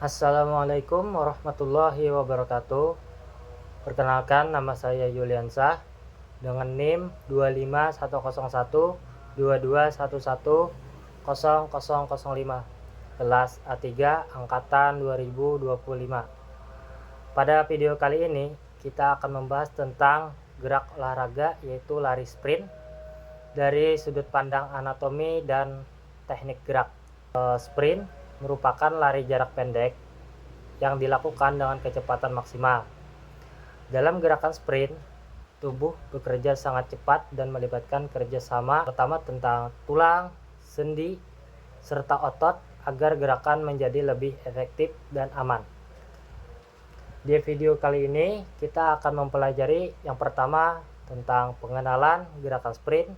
Assalamualaikum warahmatullahi wabarakatuh. Perkenalkan, nama saya Yuliansah dengan NIM 2511122110005, kelas A3 angkatan 2025. Pada video kali ini kita akan membahas tentang gerak olahraga, yaitu lari sprint dari sudut pandang anatomi dan teknik gerak. Sprint merupakan lari jarak pendek yang dilakukan dengan kecepatan maksimal. Dalam gerakan sprint, tubuh bekerja sangat cepat dan melibatkan kerjasama pertama tentang tulang, sendi, serta otot agar gerakan menjadi lebih efektif dan aman. Di video kali ini kita akan mempelajari yang pertama tentang pengenalan gerakan sprint,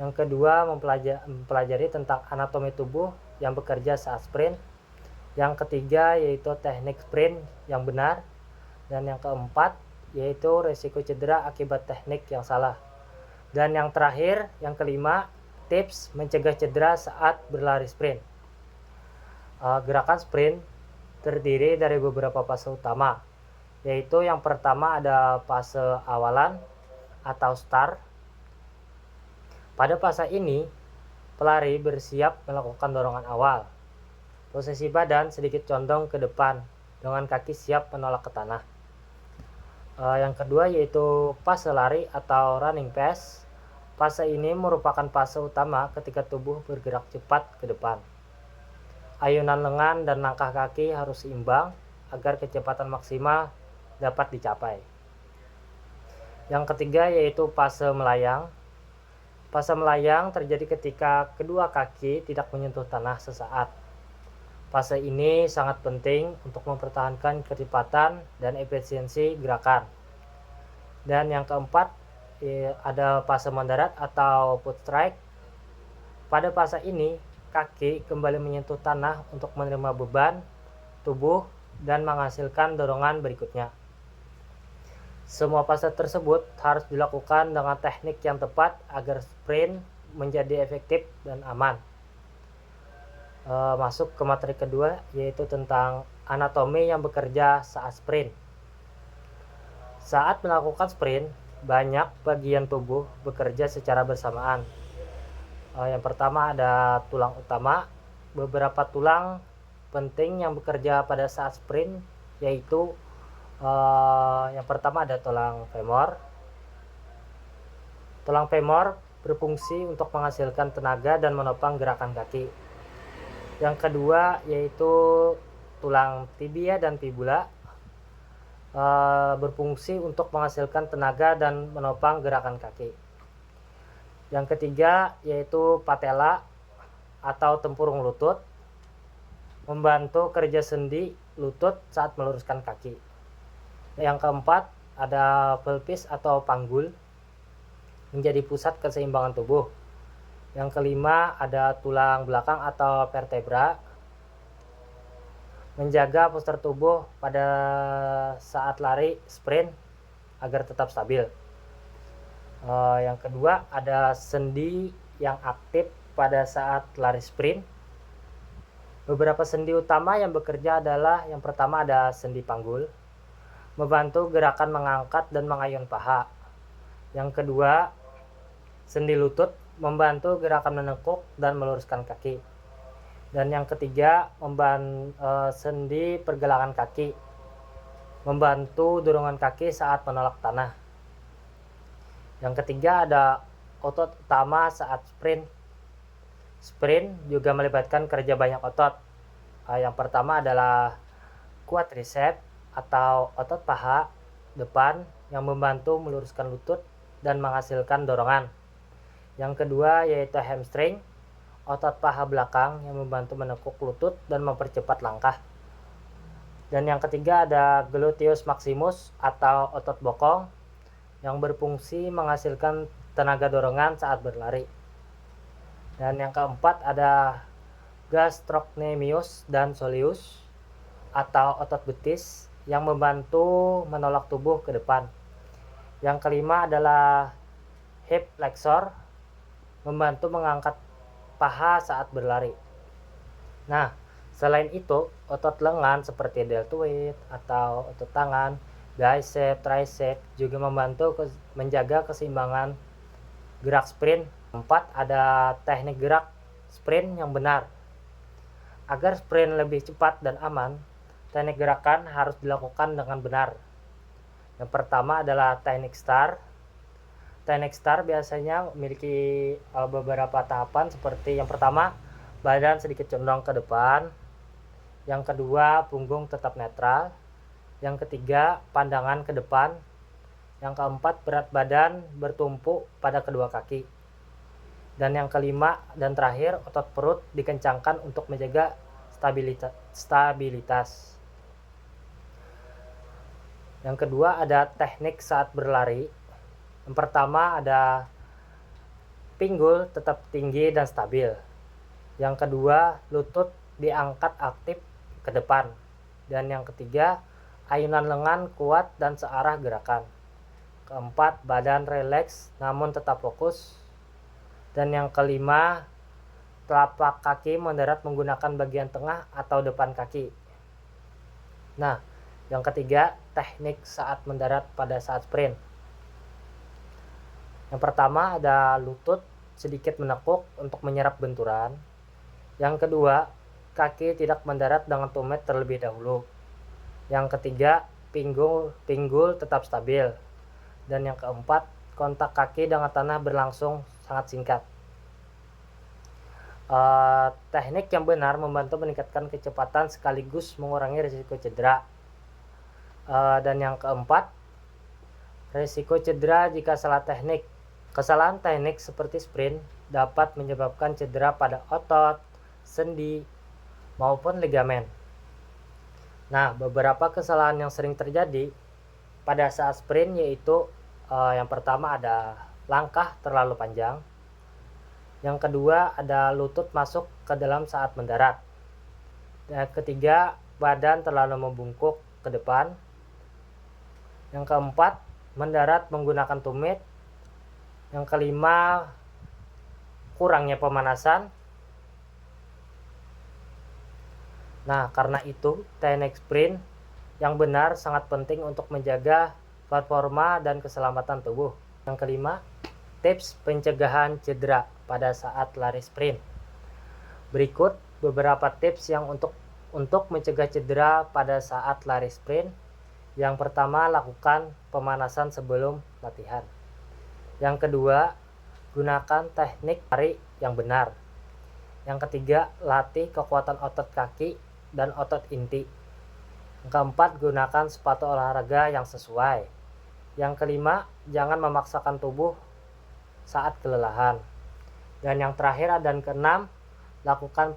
yang kedua mempelajari tentang anatomi tubuh yang bekerja saat sprint, yang ketiga yaitu teknik sprint yang benar, dan yang keempat yaitu risiko cedera akibat teknik yang salah, dan yang terakhir, yang kelima, tips mencegah cedera saat berlari sprint. Gerakan sprint terdiri dari beberapa fase utama, yaitu yang pertama ada fase awalan atau start. Pada fase ini, pelari bersiap melakukan dorongan awal. Posisi badan sedikit condong ke depan dengan kaki siap menolak ke tanah. Yang kedua yaitu fase lari atau running pace. Fase ini merupakan fase utama ketika tubuh bergerak cepat ke depan. Ayunan lengan dan langkah kaki harus seimbang agar kecepatan maksimal dapat dicapai. Yang ketiga yaitu fase melayang. Fase melayang terjadi ketika kedua kaki tidak menyentuh tanah sesaat. Fase ini sangat penting untuk mempertahankan kecepatan dan efisiensi gerakan. Dan yang keempat ada fase mendarat atau foot strike. Pada fase ini kaki kembali menyentuh tanah untuk menerima beban tubuh dan menghasilkan dorongan berikutnya. Semua fase tersebut harus dilakukan dengan teknik yang tepat agar sprint menjadi efektif dan aman. Masuk ke materi kedua yaitu tentang anatomi yang bekerja saat sprint. Saat melakukan sprint, banyak bagian tubuh bekerja secara bersamaan. Yang pertama ada tulang utama. Beberapa tulang penting yang bekerja pada saat sprint yaitu yang pertama ada tulang femur. Tulang femur berfungsi untuk menghasilkan tenaga dan menopang gerakan kaki. Yang kedua yaitu tulang tibia dan fibula, berfungsi untuk menghasilkan tenaga dan menopang gerakan kaki. Yang ketiga yaitu patella atau tempurung lutut, membantu kerja sendi lutut saat meluruskan kaki. Yang keempat ada pelvis atau panggul, menjadi pusat keseimbangan tubuh. Yang kelima ada tulang belakang atau vertebra, menjaga postur tubuh pada saat lari sprint agar tetap stabil. Yang kedua ada sendi yang aktif pada saat lari sprint. Beberapa sendi utama yang bekerja adalah yang pertama ada sendi panggul, membantu gerakan mengangkat dan mengayun paha. Yang kedua, sendi lutut, membantu gerakan menekuk dan meluruskan kaki. Dan yang ketiga, sendi pergelangan kaki, membantu dorongan kaki saat menolak tanah. Yang ketiga ada otot utama saat sprint. Sprint juga melibatkan kerja banyak otot. Yang pertama adalah quadriceps atau otot paha depan yang membantu meluruskan lutut dan menghasilkan dorongan. Yang kedua yaitu hamstring, otot paha belakang yang membantu menekuk lutut dan mempercepat langkah. Dan yang ketiga ada gluteus maximus atau otot bokong yang berfungsi menghasilkan tenaga dorongan saat berlari. Dan yang keempat ada gastrocnemius dan soleus atau otot betis yang membantu menolak tubuh ke depan. Yang kelima adalah hip flexor, membantu mengangkat paha saat berlari. Nah, Selain itu, otot lengan seperti deltoid atau otot tangan, bicep, tricep juga membantu menjaga keseimbangan gerak sprint. 4. Ada teknik gerak sprint yang benar. Agar sprint lebih cepat dan aman, teknik gerakan harus dilakukan dengan benar. Yang pertama adalah teknik STAR. Teknik STAR biasanya memiliki beberapa tahapan seperti yang pertama, badan sedikit condong ke depan. Yang kedua, punggung tetap netral. Yang ketiga, pandangan ke depan. Yang keempat, berat badan bertumpu pada kedua kaki. Dan yang kelima dan terakhir, otot perut dikencangkan untuk menjaga stabilitas. Yang kedua, ada teknik saat berlari. Yang pertama ada pinggul tetap tinggi dan stabil. Yang kedua, lutut diangkat aktif ke depan. Dan yang ketiga, ayunan lengan kuat dan searah gerakan. Keempat, badan rileks namun tetap fokus. Dan yang kelima, telapak kaki mendarat menggunakan bagian tengah atau depan kaki. Nah, yang ketiga, teknik saat mendarat pada saat sprint. Yang pertama ada lutut sedikit menekuk untuk menyerap benturan. Yang kedua, kaki tidak mendarat dengan tumit terlebih dahulu. Yang ketiga, pinggul tetap stabil. Dan yang keempat, kontak kaki dengan tanah berlangsung sangat singkat. Teknik yang benar membantu meningkatkan kecepatan sekaligus mengurangi risiko cedera. Dan yang keempat, risiko cedera jika salah teknik. Kesalahan teknik seperti sprint dapat menyebabkan cedera pada otot, sendi, maupun ligamen. Nah, beberapa kesalahan yang sering terjadi pada saat sprint yaitu yang pertama ada langkah terlalu panjang. Yang kedua ada lutut masuk ke dalam saat mendarat. Yang ketiga, badan terlalu membungkuk ke depan. Yang keempat, mendarat menggunakan tumit. Yang kelima, kurangnya pemanasan. Nah, karena itu teknik sprint yang benar sangat penting untuk menjaga performa dan keselamatan tubuh. Yang kelima, tips pencegahan cedera pada saat lari sprint. Berikut beberapa tips yang untuk mencegah cedera pada saat lari sprint. Yang pertama, lakukan pemanasan sebelum latihan. Yang kedua, gunakan teknik lari yang benar. Yang ketiga, latih kekuatan otot kaki dan otot inti. Yang keempat, gunakan sepatu olahraga yang sesuai. Yang kelima, jangan memaksakan tubuh saat kelelahan. Dan yang terakhir dan keenam, lakukan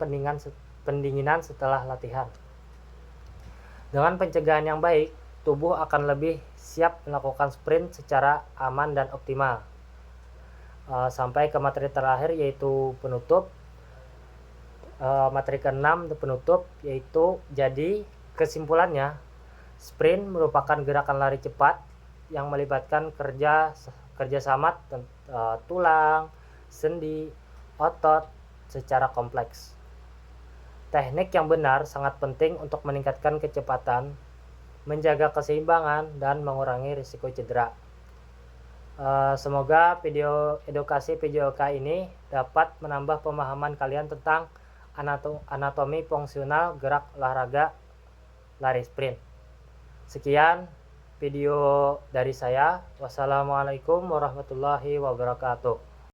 pendinginan setelah latihan. Dengan pencegahan yang baik, tubuh akan lebih siap melakukan sprint secara aman dan optimal. Sampai ke materi terakhir yaitu penutup. Materi ke-6 penutup yaitu, jadi kesimpulannya, sprint merupakan gerakan lari cepat yang melibatkan kerjasama tulang, sendi, otot secara kompleks. Teknik yang benar sangat penting untuk meningkatkan kecepatan, menjaga keseimbangan, dan mengurangi risiko cedera. Semoga video edukasi PJOK ini dapat menambah pemahaman kalian tentang anatomi fungsional gerak olahraga lari sprint. Sekian video dari saya. Wassalamualaikum warahmatullahi wabarakatuh.